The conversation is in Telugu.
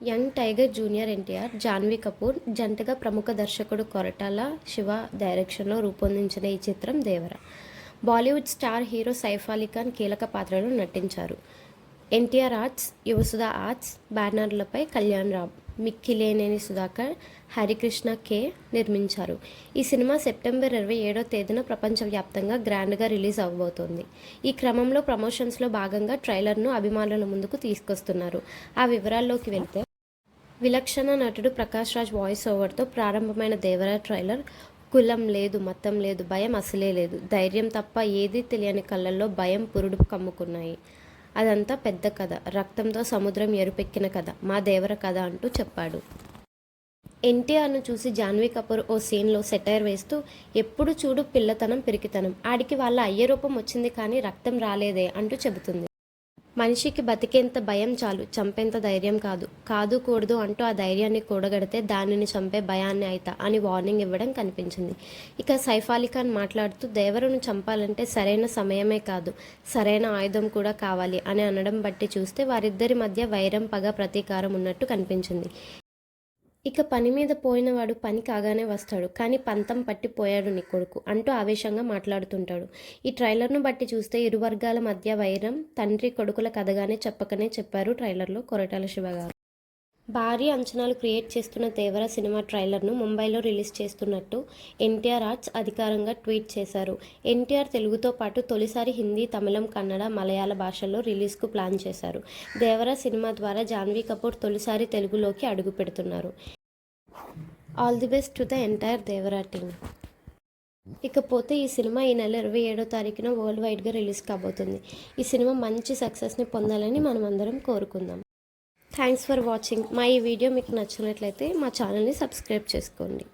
Young tiger junior NTR, Janhvi Kapoor జంటగా ప్రముఖ దర్శకుడు కొరటాల శివ డైరెక్షన్లో రూపొందించిన ఈ చిత్రం Devara. Bollywood star hero Saif Ali Khan కీలక పాత్రలో నటించారు. ఎన్టీఆర్ ఆర్ట్స్, యువసుధ ఆర్ట్స్ బ్యానర్లపై కళ్యాణ్ రామ్, మిక్కిలేనేని సుధాకర్, హరికృష్ణ కె నిర్మించారు. ఈ సినిమా సెప్టెంబర్ 27వ తేదీన ప్రపంచవ్యాప్తంగా గ్రాండ్గా రిలీజ్ అవబోతోంది. ఈ క్రమంలో ప్రమోషన్స్లో భాగంగా ట్రైలర్ను అభిమానుల ముందుకు తీసుకొస్తున్నారు. ఆ వివరాల్లోకి వెళ్తే, విలక్షణ నటుడు ప్రకాష్ రాజ్ వాయిస్ ఓవర్తో ప్రారంభమైన దేవర ట్రైలర్ కులం లేదు, మతం లేదు, భయం అసలే లేదు, ధైర్యం తప్ప ఏదీ తెలియని కళ్ళల్లో భయం పురుడు కమ్ముకున్నాయి. అదంతా పెద్ద కథ, రక్తంతో సముద్రం ఎరుపెక్కిన కథ, మా దేవర కథ అంటూ చెప్పాడు. ఎన్టీఆర్ను చూసి జాన్వీ కపూర్ ఓ సీన్లో సెటైర్ వేస్తూ, ఎప్పుడు చూడు పిల్లతనం పిరికితనం, ఆడికి వాళ్ళ అయ్య రూపం వచ్చింది కానీ రక్తం రాలేదే అంటూ చెబుతుంది. మనిషికి బతికేంత భయం చాలు, చంపేంత ధైర్యం కాదు, కాదు కూడదు అంటూ ఆ ధైర్యాన్ని కూడగడితే దానిని చంపే భయాన్ని అయితా అని వార్నింగ్ ఇవ్వడం కనిపించింది. ఇక సైఫ్ అలీ ఖాన్ మాట్లాడుతూ, దేవరను చంపాలంటే సరైన సమయమే కాదు, సరైన ఆయుధం కూడా కావాలి అని అనడం బట్టి చూస్తే వారిద్దరి మధ్య వైరం, పగ, ప్రతీకారం ఉన్నట్టు కనిపించింది. ఇక పని మీద పోయినవాడు పని కాగానే వస్తాడు, కానీ పంతం పట్టిపోయాడు నీ కొడుకు అంటూ ఆవేశంగా మాట్లాడుతుంటాడు. ఈ ట్రైలర్ను బట్టి చూస్తే ఇరు వర్గాల మధ్య వైరం తండ్రి కొడుకుల కథగానే చెప్పకనే చెప్పారు ట్రైలర్లో కొరటాల శివ గారు. భారీ అంచనాలు క్రియేట్ చేస్తున్న దేవర సినిమా ట్రైలర్ను ముంబైలో రిలీజ్ చేస్తున్నట్టు ఎన్టీఆర్ ఆర్ట్స్ అధికారంగా ట్వీట్ చేశారు. ఎన్టీఆర్ తెలుగుతో పాటు తొలిసారి హిందీ, తమిళం, కన్నడ, మలయాళ భాషల్లో రిలీజ్కు ప్లాన్ చేశారు. దేవర సినిమా ద్వారా జాన్వీ కపూర్ తొలిసారి తెలుగులోకి అడుగు పెడుతున్నారు. All the best to the entire Devara team. ఇకపోతే ఈ సినిమా ఈ నెల 27వ తారీఖున వరల్డ్ వైడ్గా రిలీజ్ కాబోతుంది. ఈ సినిమా మంచి సక్సెస్ని పొందాలని మనం అందరం కోరుకుందాం. Thanks for watching. మా ఈ వీడియో మీకు నచ్చినట్లయితే మా ఛానల్ని సబ్స్క్రైబ్ చేసుకోండి.